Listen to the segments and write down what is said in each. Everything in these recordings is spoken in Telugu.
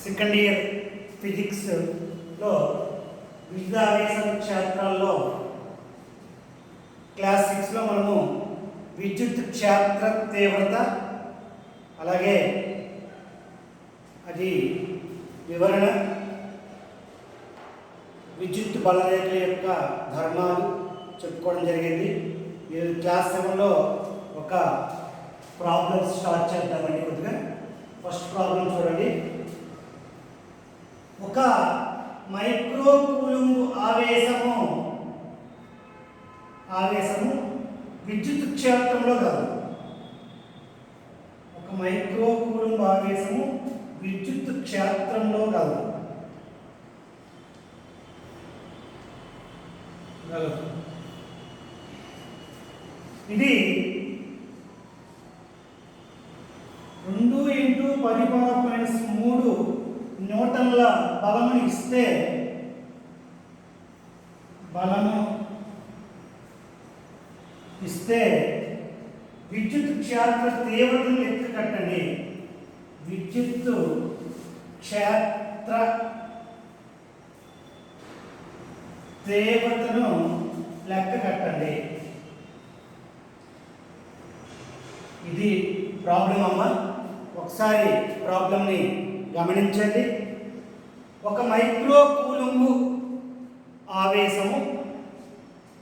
సెకండ్ ఇయర్ ఫిజిక్స్లో వివిధ ఆవేశ క్షేత్రాల్లో క్లాస్ 6లో మనము విద్యుత్ క్షేత్ర తీవ్రత అలాగే అది వివరణ, విద్యుత్ బలరేఖల యొక్క ధర్మాలు చెప్పుకోవడం జరిగింది. ఈ క్లాస్ 7లో ఒక ప్రాబ్లం స్టార్ట్ చేద్దామండి. కొద్దిగా ఫస్ట్ ప్రాబ్లం చూడండి. ఒక మైక్రో కూలుంబ్ ఆవేశము విద్యుత్ క్షేత్రంలో కాదు. ఒక మైక్రో కూలుంబ్ ఆవేశము విద్యుత్ క్షేత్రంలో కాదు. ఇది 2 × 10⁻³ న్యూటన్ల బలము ఇస్తే విద్యుత్ క్షేత్ర తీవ్రతను లెక్క కట్టండి. విద్యుత్ క్షేత్ర తీవ్రతను లెక్క కట్టండి. ఇది ప్రాబ్లం అమ్మ. ఒకసారి ప్రాబ్లంని గమనించండి. ఒక మైక్రో కూలుంబ్ ఆవేశము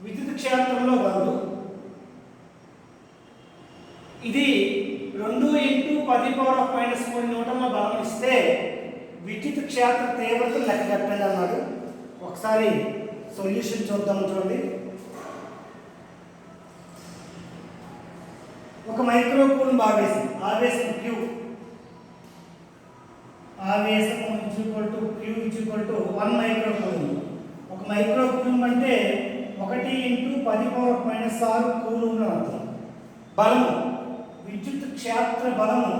విద్యుత్ క్షేత్రంలో కాదు. ఇది 2 × 10⁻³ న్యూటన్ల బలం ఇస్తే విద్యుత్ క్షేత్ర తీవ్రతను లెక్క కట్టండి అన్నాడు. ఒకసారి సొల్యూషన్ చూద్దాం. చూడండి, ఒక మైక్రో కూలుంబ్ ఆవేశం Q ఆవేశం Q 1 మైక్రో కూలుంబ్. ఒక మైక్రో కూలుంబ్ అంటే 1 × 10⁻⁶ కూలుంబ్ అని అర్థం. బలము విద్యుత్ క్షేత్ర బలము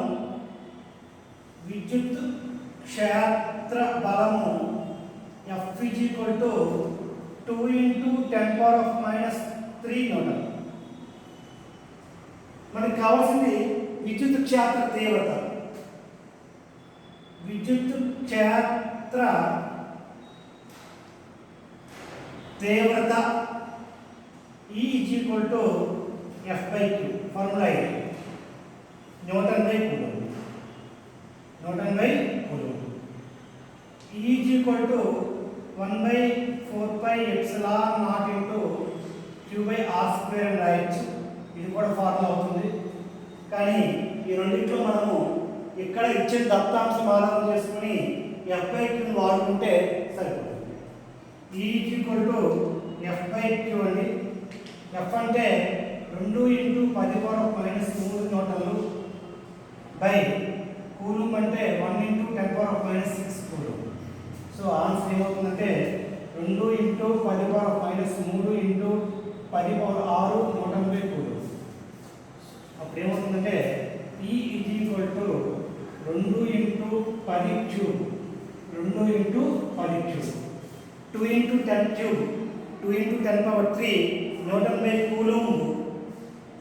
F 2 × 10⁻³ న్యూటన్. మనకు కావాల్సింది విద్యుత్ క్షేత్ర తీవ్రత. విద్యుత్ క్షేత్ర తీవ్రత E F/Q. ఫార్ములా ఇది Newton by coulomb. E 1/4πε0 Q/r² అని రాయొచ్చు. ఇది కూడా ఫార్ములా అవుతుంది. కానీ ఈ రెండింటిలో మనము ఇక్కడ ఇచ్చిన దత్తాంశం ఆధారం చేసుకుని F/Qని వాడుకుంటే సరిపోతుంది. E F/Q అండి. F అంటే 2 × 10⁻³ న్యూటన్లు బై కూలుంబ్ అంటే 1 × 10⁻⁶ కూలుంబ్. సో ఆన్సర్ ఏమవుతుందంటే 2 × 10⁻³ × 10⁻⁶ న్యూటన్ బై కూలుంబ్. అప్పుడు ఏమవుతుందంటే E 2 × 10³ 2 × 10³ న్యూటన్ బై కూలుంబ్.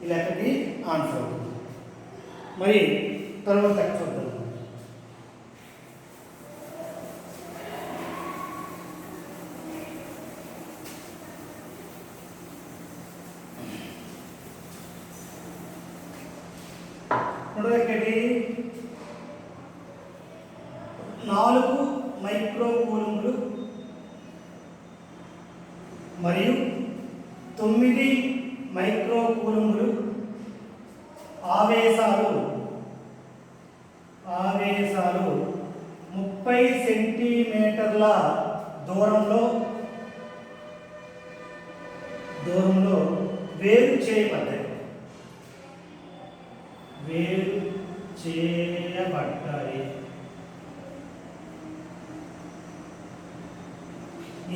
ఈ లెక్కకి ఆన్సర్ అవుతుంది. మరి తర్వాత లెక్క చూద్దాం. ఇక్కడ 4 మైక్రో కూలుంబ్లు మరియు 9 మైక్రో కూలుంబ్లు ఆవేశాలు 30 సెంటీమీటర్ల దూరంలో వేరు చేయబడ్డాయి.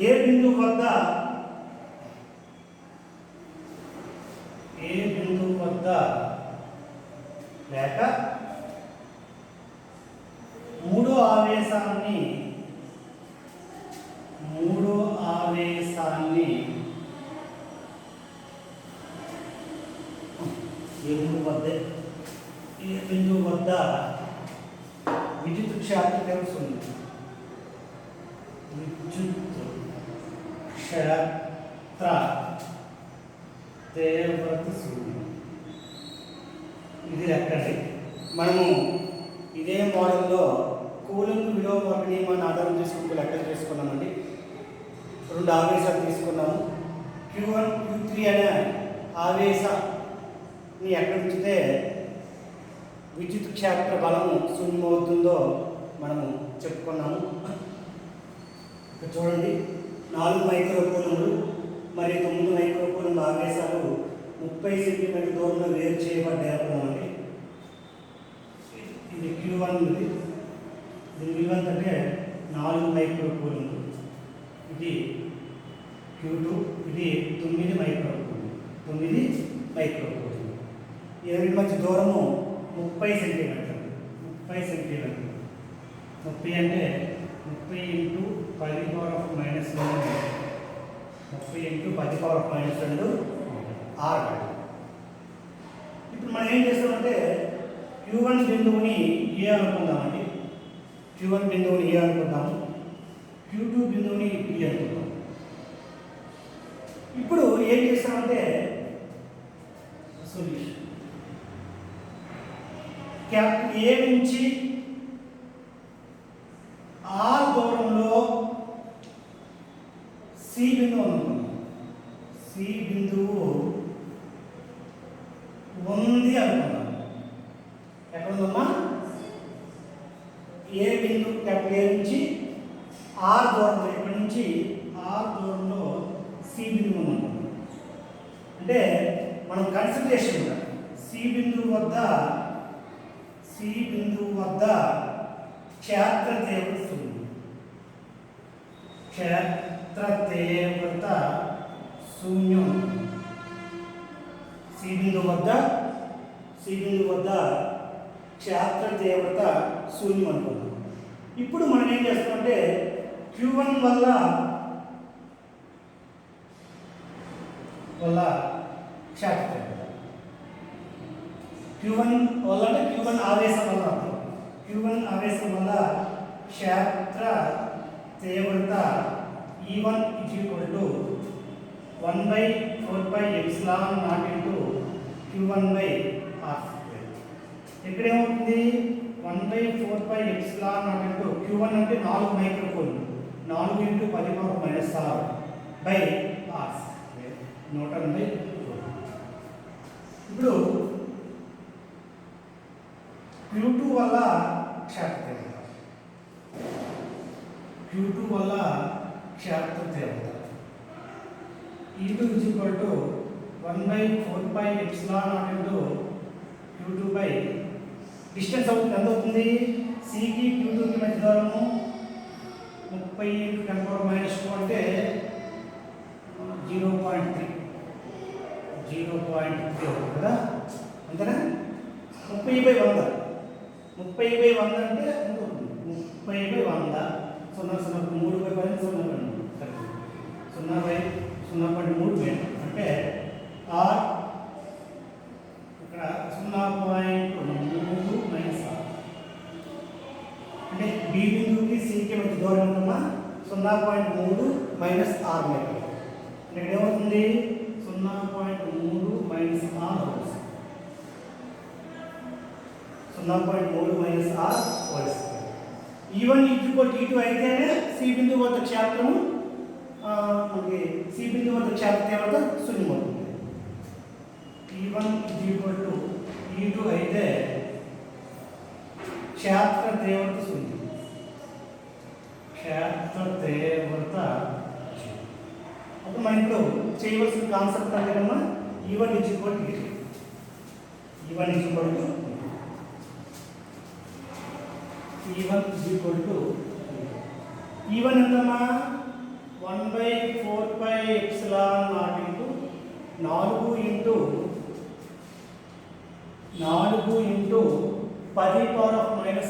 ఏ బిందువు వద్ద లేక మూడో ఆవేశాన్ని ఏ బిందువు వద్ద విద్యుత్ క్షేత్ర తీవ్రత శూన్యం. విద్యుత్ క్షేత్ర తీవ్రత శూన్యం. ఇది లెక్కండి. మనము ఇదే మోడల్లో కూలింగ్ విలోమ వర్గ నియమాన్ని ఆధారం చేసుకుంటూ లెక్కలు చేసుకున్నామండి. 2 ఆవేశాలు తీసుకున్నాము. Q1 Q3 అనే ఆవేశాన్ని ఎక్కడ ఉంచితే విద్యుత్ క్షేత్ర బలము శూన్యమవుతుందో మనము చెప్పుకున్నాము. ఇక్కడ చూడండి, 4 మైక్రోకూలంలు మరియు 9 మైక్రోకూలంల ఆవేశాలు 30 సెంటీమీటర్ దూరంలో వేరు చేయబడ్డాయి అనుకున్నామండి. ఇది Q1 ఇది, దీని విలువ అంటే 4 మైక్రోకూలంలు. ఇది Q2, ఇది 9 మైక్రోకూలంలు. 9 మైక్రోకూలంలు. ఈ రెండింటి మధ్య దూరము 30 సెంటీమీటర్లు. 30 సెంటీమీటర్లు. 30 అంటే 30 × 10⁻². 30 × 10⁻², R. ఇప్పుడు మనం ఏం చేస్తామంటే Q1 బిందువుని ఏ అనుకుందామండి. Q1 బిందువుని ఏ అనుకుందాము. Q2 బిందువుని B అనుకుందాం. ఇప్పుడు ఏం చేస్తామంటే సొల్యూషన్ క్యాపిటల్ ఏ నుంచి R దూరంలో C బిందువు అనుకుందాం. C బిందువు ఉంది అనుకుందాం. ఎక్కడ ఉందమ్మా? ఏ బిందువు క్యాపిటల్ ఏ నుంచి R దూరంలో, ఇక్కడ నుంచి R దూరంలో C బిందువు అనుకుందాం. అంటే మనం కన్సిడరేషన్ కూడా C బిందువు వద్ద క్షేత్ర తీవ్రత శూన్యం. క్షేత్ర తీవ్రత శూన్యం. C బిందువు వద్ద క్షేత్ర తీవ్రత శూన్యం అనుకుందాం. ఇప్పుడు మనం ఏం చేస్తామంటే Q1 వల్ల క్షేత్ర తీవ్రత, Q1 వల్ల అంటే Q1 ఆవేశం వల్ల, Q1 ఆవేశం వల్ల క్షేత్ర తీవ్రత E1 = 1/4πε0 Q1/R². ఇక్కడ ఏమవుతుంది? 1/4πε0 Q1 అంటే 4 మైక్రోకూలం, 4 × 10⁻⁴/R², న్యూటన్/. ఇప్పుడు Q2 వల్ల క్షేత్ర తీవ్రత, Q2 వల్ల క్షేత్ర తీవ్రత E2 = 1/4πε0 Q2 డిస్టెన్స్ అవుతుంది. ఎంత అవుతుంది? Cకి Q2కి మధ్య దూరము 30 × 10⁻² అంటే 0.3 అవుతుంది కదా, అంతేనా? 30/100 అంటే ఎంత అవుతుంది? 30/100 0.3 అంటే R ఇక్కడ 0.3 - R. అంటే B బిందువుకి Cకి మధ్య దూరం ఉందమ్మా 0.3 - R మీటర్. అంటే ఇక్కడ ఏమవుతుంది? 0.3 - R అవుతుంది. 0.3 - R². E1 = E2 అయితేనే C బిందువు వద్ద క్షేత్రము మనకి C బిందువు వద్ద క్షేత్ర తీవ్రత శూన్యమవుతుంది. E1 = E2 అయితే క్షేత్ర తీవ్రత శూన్యం. క్షేత్ర తీవ్రత. అప్పుడు మనం ఇప్పుడు చేయవలసిన కాన్సెప్ట్ అంటేనమ్మా E1 = E2. E1 ఎంతమ్మా? 1/4πε0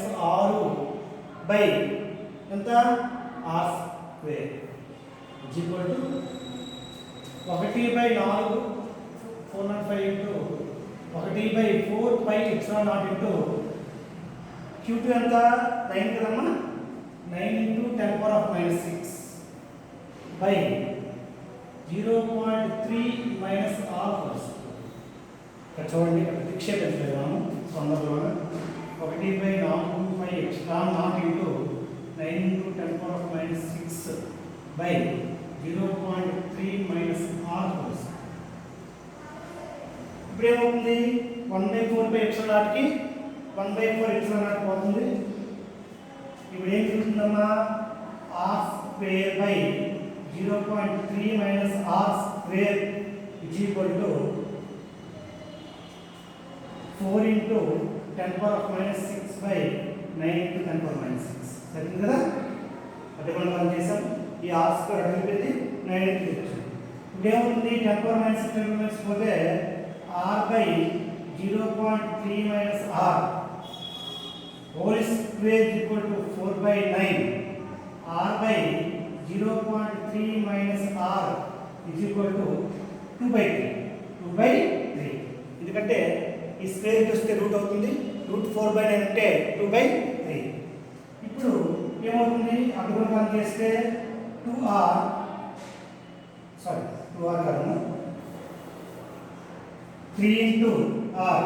4 × 10⁻⁶ ఎంత? R² = 1/4 405 × 1/4πε0 Q2 ఎంత? 9 కదమ్మా, 9 into 10⁻⁻6 by 0.3 minus r first. ఇక్కడ చూడండి, ప్రతిక్షేపించలేము సందర్భంలో 1/4 epsilon naught into 9 into 10⁻⁻6 by 0.3 minus r first. ఇప్పుడు ఏమవుతుంది, 1/4 ఎప్సిలాన్ నాట్కి 1/4 ఎప్సిలాన్ నాట్ పోతుంది. ఇప్పుడు ఏం చూస్తుందమ్మా, r square by 0.3 minus r square is equal to 4 into 10⁻⁻6 by 9 into 10⁻⁻6. సరిగ్గా కదా, అదే మనం చేసాం. ఈ r స్క్వేర్ కలిపేది 9 into తెచ్చాం. ఇప్పుడు ఏమవుతుంది, 10⁻⁻6 పోతే r by 0.3 minus r whole square is equal to 4/9. r by 0.3 minus r is equal to 2/3. ఎందుకంటే ఈ స్క్వేర్ చూస్తే రూట్ అవుతుంది, రూట్ 4/9 అంటే 2/3. ఇప్పుడు ఏమవుతుంది, అడుగులు చేస్తే 2r కాదు, 3 into r,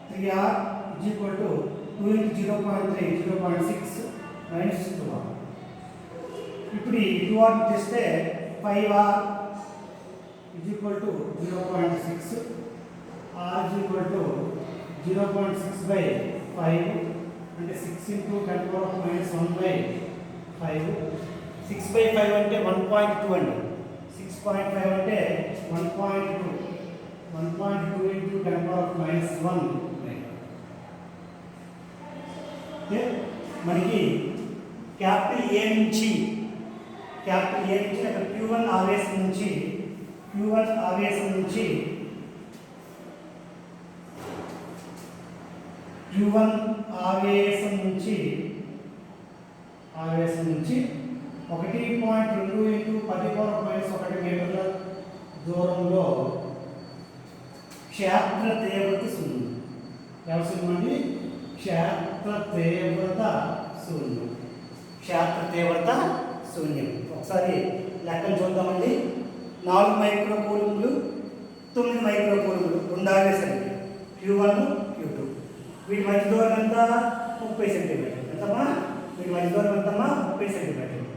3r is equal to 2 into 0.3, 0.6 minus 2r. ఇప్పుడు ఈ 2r చేస్తే 5r is equal to 0.6, r is equal to 0.6 by 5 అంటే 6 into 10⁻⁻1/5. 6/5 అంటే 1.2 అండి, 6.5 అంటే 1.2 into 10⁻⁻1. మనకి క్యాపిటల్ ఏ నుంచి అక్కడ Q1 ఆవేశం నుంచి ఆవేశం నుంచి 1.2 into 10⁻⁻1 మీటర్ల దూరంలో క్షేత్ర తీవ్రత శూన్యం. ఎవరు శూన్యం అండి, క్షేత్ర తీవ్రత శూన్యం. ఒకసారి లెక్కలు చూద్దామండి. 4 మైక్రోకూలుంలు 9 మైక్రోకూలుంలు, 2 ఆవేశాలు Q1 Q2. వీటి మధ్య దూరం ఎంత, 30 సెంటీమీటర్లు. ఎంతమ్మా, వీటి మధ్య దూరం ఎంతమ్మా, 30 సెంటీమీటర్లు.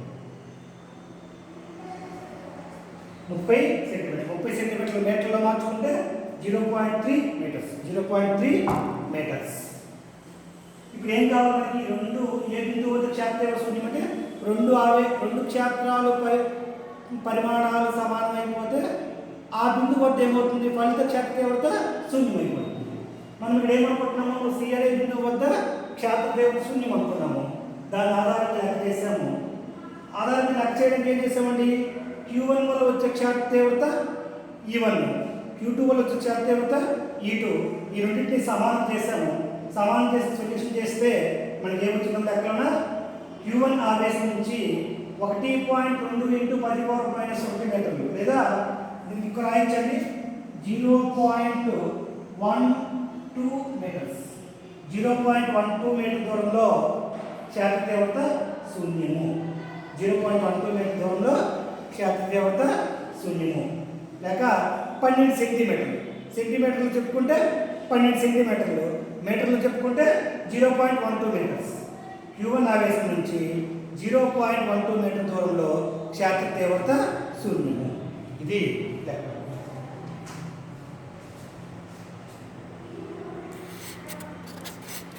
30 సెంటీమీటర్లు మీటర్లో మార్చుకుంటే 0.3 మీటర్స్. ఇప్పుడు ఏం కావాలి మనకి, ఏ బిందువు వద్ద క్షేత్ర తీవ్రత శూన్యం అంటే రెండు క్షేత్రాలు పరిమాణాలు సమానమైపోతే ఆ బిందువు వద్ద ఏమవుతుంది, ఫలిత క్షేత్ర తీవ్రత శూన్యమైపోతుంది. మనం ఇక్కడ ఏమనుకుంటున్నాము, సి అనే బిందువు వద్ద క్షేత్ర తీవ్రత శూన్యం అనుకున్నాము. దాని ఆధారంగా లెక్క చేసాము. ఆధారంగా లెక్క చేయడానికి ఏం చేసామండి, Q1 వల్ల వచ్చే క్షేత్ర తీవ్రత E1, Q2 వల్ల వచ్చే క్షేత్ర తీవ్రత E2, ఈ రెండింటిని సమానం చేసి సొల్యూషన్ చేస్తే మనకి ఏమొచ్చిందో లెక్కన Q1 ఆవేశం నుంచి 1.2 into 10⁻⁻1 మీటర్లు, లేదా దీనికి ఇక్కడ రాయించండి 0.12 మీటర్స్. 0.12 మీటర్ దూరంలో క్షేత్ర తీవ్రత శూన్యము. 0.12 మీటర్ దూరంలో క్షేత్ర తీవ్రత శూన్యము. లేక 12 సెంటీమీటర్లు చెప్పుకుంటే 12 సెంటీమీటర్లు, మీటర్లు చెప్పుకుంటే 0.12 మీటర్స్. Q1 ఆవేశం నుంచి 0.12 మీటర్ దూరంలో క్షేత్ర తీవ్రత శూన్యము. ఇది లెక్క.